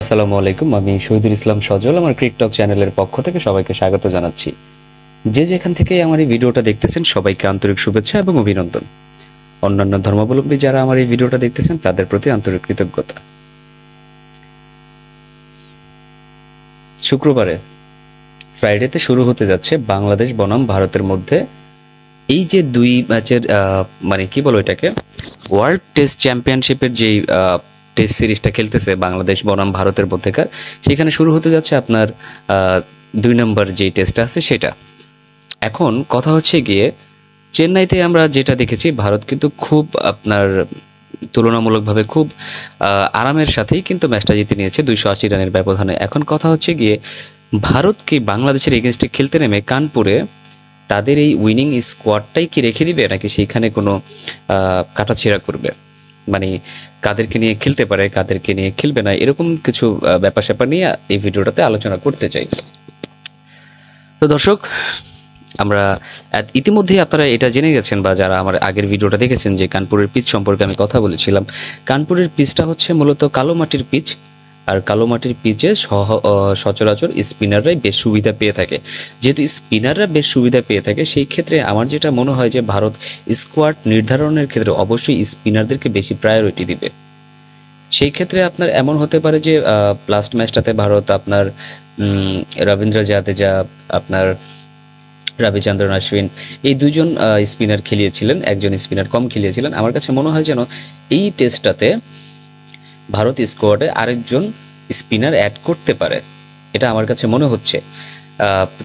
আসসালামু আলাইকুম, আমি শহীদুল ইসলাম সজল। আমার ক্রিকটক চ্যানেলের পক্ষ থেকে সবাইকে স্বাগত জানাচ্ছি। যে যেখান থেকে আমার এই ভিডিওটা দেখতেছেন সবাইকে আন্তরিক শুভেচ্ছা এবং অভিনন্দন। অন্যান্য ধর্মাবলম্বী যারা আমার এই ভিডিওটা দেখতেছেন তাদের প্রতি আন্তরিক কৃতজ্ঞতা। শুক্রবারে ফ্রাইডেতে শুরু হতে যাচ্ছে বাংলাদেশ বনাম ভারতের মধ্যে এই যে দুই ম্যাচের মানে কি বলো এটাকে, ওয়ার্ল্ড টেস্ট চ্যাম্পিয়নশিপের যেই টেস্ট সিরিজটা খেলতেছে বাংলাদেশ বনাম ভারতের মধ্যেকার, সেখানে শুরু হতে যাচ্ছে আপনার 2 নম্বর যেই টেস্টটা আছে সেটা। এখন কথা হচ্ছে গিয়ে চেন্নাইতে আমরা যেটা দেখেছি, ভারত কিন্তু খুব আপনার তুলনামূলকভাবে খুব আরামের সাথেই কিন্তু ম্যাচটা জিতে নিয়েছে 280 রানের ব্যবধানে। এখন কথা হচ্ছে গিয়ে ভারত কি বাংলাদেশের এগেনস্টে খেলতে নেমে কানপুরে তাদের এই উইনিং স্কোয়াডটাই কি রেখে দিবে, নাকি সেইখানে কোনো কাটাছেঁড়া করবে, মানে কাদেরকে নিয়ে খেলতে পারে কাদেরকে নিয়ে খেলবে না, এরকম কিছু ব্যাপার স্যাপার নিয়ে এই ভিডিওটাতে আলোচনা করতে চাই। তো দর্শক, আমরা ইতিমধ্যেই আপনারা এটা জেনে গেছেন বা যারা আমার আগের ভিডিওটা দেখেছেন যে কানপুরের পিচ সম্পর্কে আমি কথা বলেছিলাম। কানপুরের পিচটা হচ্ছে মূলত কালো মাটির পিচ, আর কালো মাটির পিচে সচরাচর স্পিনাররাই বেশ সুবিধা পেয়ে থাকে। যেহেতু স্পিনাররা বেশ সুবিধা পেয়ে থাকে, সেই ক্ষেত্রে আমার যেটা মনে হয় যে ভারত স্কোয়াড নির্ধারণের ক্ষেত্রে অবশ্যই স্পিনারদেরকে বেশি প্রায়োরিটি দিবে। সেই ক্ষেত্রে আপনার এমন হতে পারে যে লাস্ট ম্যাচটাতে ভারত আপনার রবীন্দ্র জাদেজা, আপনার রবিচন্দ্রন অশ্বিন, এই দুজন স্পিনার খেলিয়েছিলেন, একজন স্পিনার কম খেলিয়েছিলেন। আমার কাছে মনে হয় যেন এই টেস্টটাতে ভারত স্কোয়াডে আরেকজন স্পিনার অ্যাড করতে পারে, এটা আমার কাছে মনে হচ্ছে।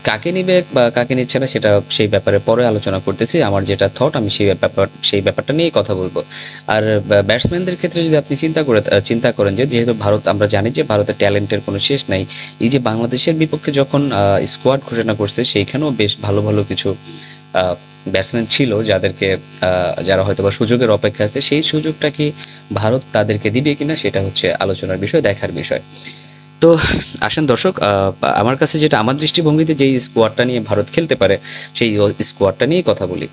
কাকে নিবে বা কাকে নিচ্ছে না সেটা সেই ব্যাপারে পরে আলোচনা করতেছি। আমার যেটা থট আমি সেই ব্যাপারটা নিয়েই কথা বলবো। আর ব্যাটসম্যানদের ক্ষেত্রে যদি আপনি চিন্তা করেন যে যেহেতু ভারত, আমরা জানি যে ভারতের ট্যালেন্টের কোনো শেষ নাই। এই যে বাংলাদেশের বিপক্ষে যখন স্কোয়াড ঘোষণা করছে, সেইখানেও বেশ ভালো ভালো কিছু ব্যাটসম্যান ছিল যাদেরকে যারা হয়তো বা সুযোগের অপেক্ষা আছে। সেই সুযোগটা কি ভারত তাদেরকে দিবে কিনা সেটা হচ্ছে আলোচনার বিষয়, দেখার বিষয়। তো আসেন দর্শক, আমার কাছে যেটা, আমার দৃষ্টিভঙ্গিতে যেই স্কোয়াডটা নিয়ে ভারত খেলতে পারে সেই স্কোয়াডটা নিয়েই কথা বলি।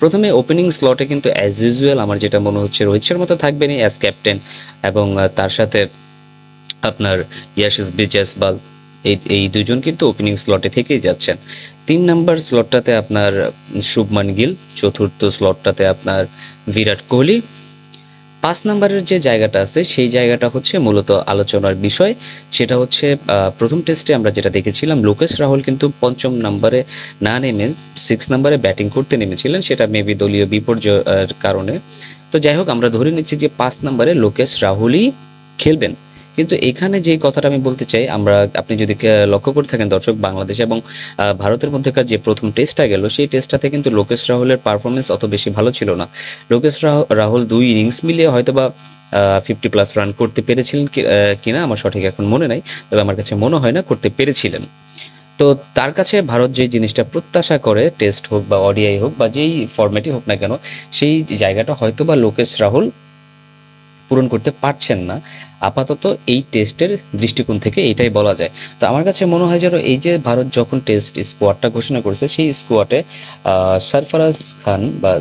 প্রথমে ওপেনিং স্লটে কিন্তু অ্যাজ ইউজুয়াল আমার যেটা মনে হচ্ছে রোহিত শর্মা তো থাকবেনই অ্যাজ ক্যাপ্টেন, এবং তার সাথে আপনার ইয়াশাসবি জয়সওয়াল, এই দুজন কিন্তু ওপেনিং স্লটে থেকেই যাচ্ছেন। 3 নম্বর স্লটটাতে আপনার শুভমান গিল, চতুর্থ স্লটটাতে আপনার বিরাট কোহলি। 5 নম্বরের যে জায়গাটা আছে সেই জায়গাটা হচ্ছে মূলত আলোচনার বিষয়। সেটা হচ্ছে প্রথম টেস্টে আমরা যেটা দেখেছিলাম, লোকেশ রাহুল কিন্তু 5ম নম্বরে না নেমে 6 নম্বরে ব্যাটিং করতে নেমেছিলেন, সেটা মেবি দলীয় বিপর্যয়ের কারণে। তো যাই হোক, আমরা ধরে নিচ্ছি যে 5 নম্বরে লোকেশ রাহুলই খেলবেন। কিন্তু এখানে যে কথাটা আমি বলতে চাই, আপনি যদি লক্ষ্য করে থাকেন দর্শক, বাংলাদেশ এবং ভারতের মধ্যেকার যে প্রথম টেস্টটা গেল, সেই টেস্টটাতে কিন্তু লোকেশ রাহুলের পারফরমেন্স অত বেশি ভালো ছিল না। লোকেশ রাহুল 2 ইনিংস মিলিয়ে হয়তোবা 50+ রান করতে পেরেছিলেন কিনা আমার সঠিক এখন মনে নাই, তবে আমার কাছে মনে হয় না করতে পেরেছিলেন। তো তার কাছে ভারত যে জিনিসটা প্রত্যাশা করে, টেস্ট হোক বা ওডিআই হোক বা যেই ফরম্যাটই হোক না কেন, সেই জায়গাটা হয়তোবা লোকেশ রাহুল পূরণ করতে পারছেন না আপাতত। এই টেস্টের দৃষ্টিকোণ থেকে এটাই বলা যায়। তো আমার কাছে মনে হয় যেন এই যে ভারত যখন টেস্ট স্কোয়াডটা ঘোষণা করেছে, সেই স্কোয়াডে সরফরাজ খান বা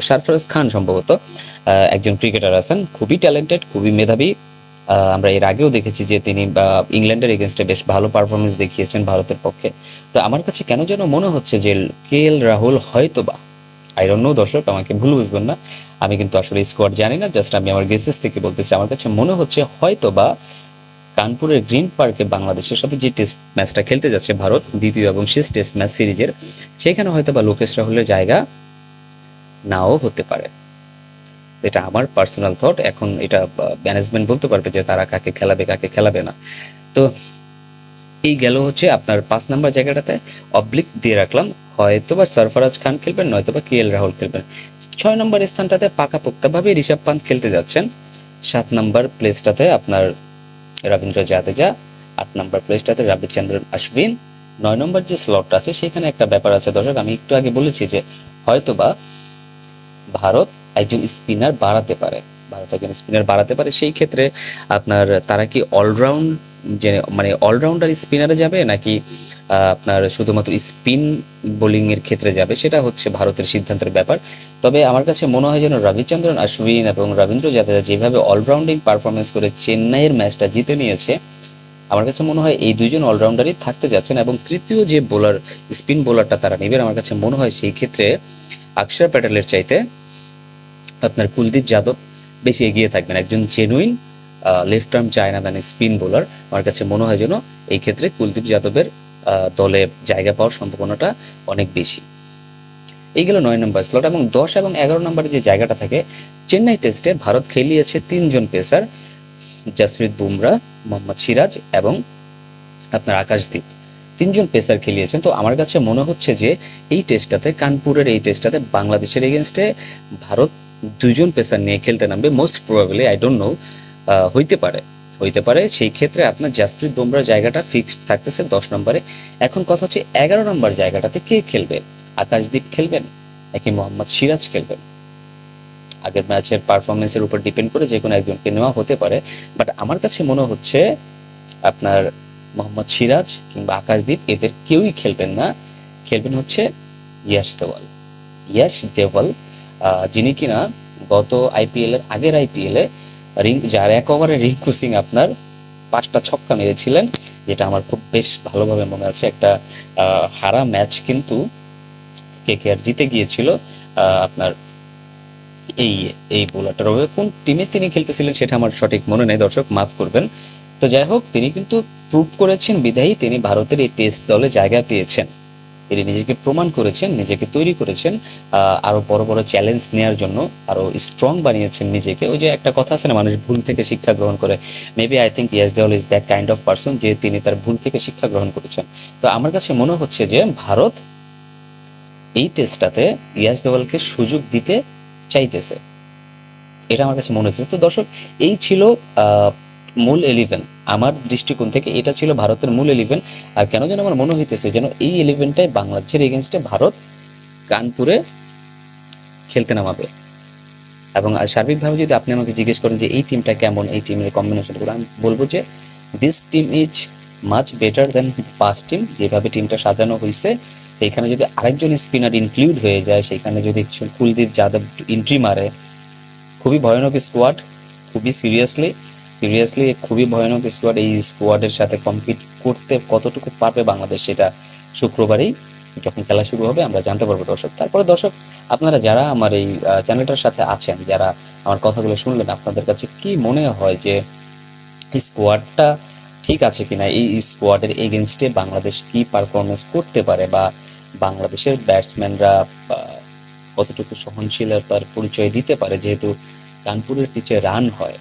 সরফরাজ খান সম্ভবত একজন ক্রিকেটার আছেন, খুবই ট্যালেন্টেড, খুবই মেধাবী। আমরা এর আগেও দেখেছি যে তিনি ইংল্যান্ডের এগেনস্টে বেশ ভালো পারফরমেন্স দেখিয়েছেন ভারতের পক্ষে। তো আমার কাছে কেন যেন মনে হচ্ছে যে KL রাহুল হয়তোবা, আই ডোন্ট নো দর্শক, আমাকে ভুল বুঝবেন না, আমি কিন্তু আসলে স্কোয়াড জানি না, জাস্ট আমি আমার গেসেস থেকে বলতেছি। আমার কাছে মনে হচ্ছে হয়তো বা কানপুরের গ্রিন পার্কে বাংলাদেশের সাথে যে টেস্ট ম্যাচটা খেলতে যাচ্ছে ভারত, দ্বিতীয় এবং শেষ টেস্ট ম্যাচ সিরিজের, সেখানে হয়তো বা লোকেশ রাহুলের জায়গা নাও হতে পারে। এটা আমার পার্সোনাল থট। এখন এটা ম্যানেজমেন্ট বলতে পারবে যে তারা কাকে খেলাবে কাকে খেলাবে না। তো এই গেল হচ্ছে আপনার 5 নম্বর জায়গাটাতে অবলিক দিয়ে রাখলাম, হয়তোবা সরফরাজ খান খেলবেন, নয়তোবা KL রাহুল খেলবেন। 6 নম্বর স্থানটাতে পাকাপোক্তভাবে ঋষভ পান্ত খেলতে যাচ্ছেন। 7 নম্বর প্লেসটাতে আপনার রবীন্দ্র জাদেজা, 8 নম্বর প্লেসটাতে রবিচন্দ্রন অশ্বিন। 9 নম্বর যে স্লটটা আছে সেখানে একটা ব্যাপার আছে দর্শক, আমি একটু আগে বলেছি যে হয়তোবা ভারত একজন স্পিনার বাড়াতে পারে, সেই ক্ষেত্রে আপনার তারা কি অলরাউন্ড, যে মানে অলরাউন্ডার স্পিনারে যাবে, নাকি আপনার শুধুমাত্র স্পিন বোলিংয়ের ক্ষেত্রে যাবে, সেটা হচ্ছে ভারতের সিদ্ধান্তের ব্যাপার। তবে আমার কাছে মনে হয় যেন রবিচন্দ্রন অশ্বিন এবং রবীন্দ্র জাদেজা যেভাবে অলরাউন্ডিং পারফরমেন্স করে চেন্নাইয়ের ম্যাচটা জিতে নিয়েছে, আমার কাছে মনে হয় এই দুইজন অলরাউন্ডারই থাকতে যাচ্ছেন। এবং তৃতীয় যে বোলার, স্পিন বোলারটা তারা নেবেন, আমার কাছে মনে হয় সেই ক্ষেত্রে অক্ষর প্যাটেলের চাইতে আপনার কুলদীপ যাদব বেশি এগিয়ে থাকবেন। একজন genuine left arm Chinaman spin bowler, আমার কাছে মনে হয় যেন এই ক্ষেত্রে কুলদীপ যাদবের দলে জায়গা পাওয়ার সম্ভাবনাটা অনেক বেশি। এই গেল 9 নম্বর স্লট। এবং 10 এবং 11 নম্বরে যে জায়গাটা থাকে, চেন্নাই টেস্টে ভারত খেলিয়েছে 3 জন পেসার, জসপ্রীত বুমরা, মোহাম্মদ সিরাজ এবং আপনার আকাশদীপ, 3 জন পেসার খেলিয়েছেন। তো আমার কাছে মনে হচ্ছে যে এই টেস্টটাতে, কানপুরের এই টেস্টটাতে বাংলাদেশের এগেনস্টে ভারত 2 জন পেসার নিয়ে খেলতে নামবে most probably, I don't know, হইতে পারে সেই ক্ষেত্রে আপনার জসপ্রীত বুমরার জায়গাটা ফিক্সড থাকতেছে 10 নম্বরে। এখন কথা হচ্ছে 11 নম্বর জায়গাটাতে কে খেলবে? আকাশদীপ খেলবেন নাকি মোহাম্মদ সিরাজ খেলবেন? আগের ম্যাচের পারফরমেন্সের উপর ডিপেন্ড করে যে কোনো একজনকে নেওয়া হতে পারে, বাট আমার কাছে মনে হচ্ছে আপনার মোহাম্মদ সিরাজ কিংবা আকাশদীপ এদের কেউই খেলবেন না। খেলবেন হচ্ছে ইয়াশ দেওয়াল, যিনি কিনা গত আইপিএল এর আগের আইপিএলে যার এক ওভারে রিঙ্কু সিং আপনার 5টা ছক্কা মেরেছিলেন, যেটা আমার খুব বেশ ভালোভাবে মনে আছে। একটা হারা ম্যাচ কিন্তু কেকেআর জিতে গিয়েছিল আপনার এই এই বোলারটার হবে। কোন টিমে তিনি খেলতেছিলেন সেটা আমার সঠিক মনে নেই, দর্শক মাফ করবেন। তো যাই হোক, তিনি কিন্তু প্রুভ করেছেন বিধায়ী তিনি ভারতের এই টেস্ট দলে জায়গা পেয়েছেন। তিনি নিজেকে প্রমাণ করেছেন, নিজেকে তৈরি করেছেন আরো বড় বড় চ্যালেঞ্জ নেওয়ার জন্য, আরো স্ট্রং বানিয়েছেন নিজেকে। ওই যে একটা কথা আছে না, মানুষ ভুল থেকে শিক্ষা গ্রহণ করে, মেবি আই থিঙ্ক ইয়াস দেওয়াল is that kind of person, যে তিনি তার ভুল থেকে শিক্ষা গ্রহণ করেছেন। তো আমার কাছে মনে হচ্ছে যে ভারত এই টেস্টটাতে ইয়াস দেওয়ালকে সুযোগ দিতে চাইতেছে, এটা আমার কাছে মনে হচ্ছে। তো দর্শক, এই ছিল মূল 11। আমার দৃষ্টিকোণ থেকে এটা ছিল ভারতের মূল 11। আর কেন যেন আমার মনে হইতেছে যেন এই 11টাই বাংলাদেশের এগেনস্টে ভারত কানপুরে খেলতে নামাবে। এবং সার্বিকভাবে যদি আপনি আমাকে জিজ্ঞেস করেন যে এই টিমটা কেমন, এই টিমের কম্বিনেশনগুলো, আমি বলবো যে this team is much better then past team. যেভাবে টিমটা সাজানো হয়েছে, সেইখানে যদি আরেকজন স্পিনার ইনক্লুড হয়ে যায়, সেইখানে যদি কুলদীপ যাদব এন্ট্রি মারে, খুবই ভয়ানক স্কোয়াড, খুবই সিরিয়াসলি খুবই ভয়ানক স্কোয়াড। এই স্কোয়াডের সাথে কম্পিট করতে কতটুকু পারবে বাংলাদেশ, সেটা শুক্রবারেই যখন খেলা শুরু হবে আমরা জানতে পারবো দর্শক। তারপরে দর্শক, আপনারা যারা আমার এই চ্যানেলটার সাথে আছেন, যারা আমার কথাগুলো শুনলেন, আপনাদের কাছে কি মনে হয় যে স্কোয়াডটা ঠিক আছে কিনা? এই স্কোয়াডের এগেনস্টে বাংলাদেশ কি পারফরমেন্স করতে পারে, বা বাংলাদেশের ব্যাটসম্যানরা কতটুকু সহনশীলতার পরিচয় দিতে পারে? যেহেতু কানপুরের পিচে রান হয়,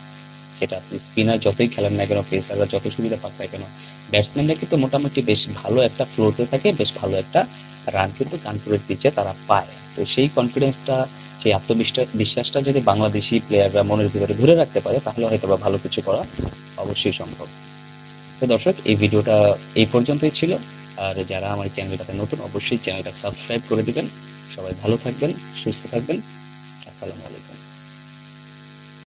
সেটা আপনি স্পিনার যতই খেলেন না কেন, পেসাররা যত সুবিধা পাক না কেন, ব্যাটসম্যানরা কিন্তু মোটামুটি বেশ ভালো একটা ফ্লোতে থাকে, বেশ ভালো একটা রান কিন্তু কানপুরের পিচে তারা পায়। তো সেই কনফিডেন্সটা, সেই বিশ্বাসটা যদি বাংলাদেশি প্লেয়াররা মনের ভিতরে ধরে রাখতে পারে, তাহলে হয়তো বা ভালো কিছু করা অবশ্যই সম্ভব। তো দর্শক, এই ভিডিওটা এই পর্যন্তই ছিল। আর যারা আমার চ্যানেলটাতে নতুন, অবশ্যই চ্যানেলটা সাবস্ক্রাইব করে দিবেন। সবাই ভালো থাকবেন, সুস্থ থাকবেন। আসসালামু আলাইকুম।